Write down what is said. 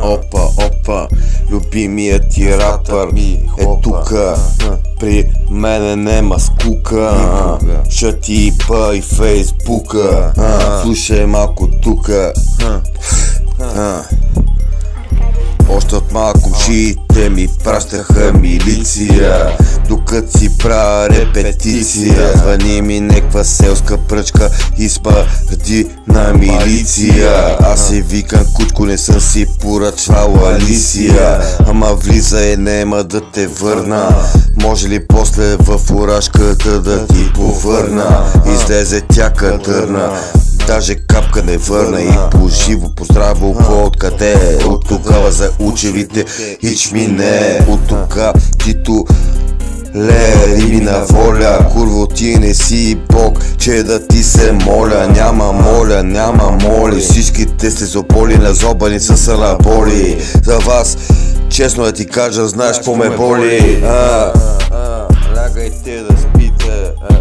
Опа, опа, любимият ти рапър е тука. При мене нема скука. Ще ти па и фейсбука. Слушай малко тука. Още от малко мшиите ми пращаха милиция, докато си правя репетиция. Звъни ми неква селска пръчка, изпади на милиция. Аз се викам Кучко, не съм си поръчвал Алисия. Ама влизай, нема да те върна. Може ли после в фуражката да ти повърна? Излезе тя кадърна, даже капка не върна. И по живо поздраво, откъде? От тогава за учевите ичмине. От тука тито рими на воля. Курво, ти не си Бог, че да ти се моля. Няма моля, няма моли. Всичките сте зополи, назобани с анаболи. За вас, честно да ти кажа, знаеш по ме боли.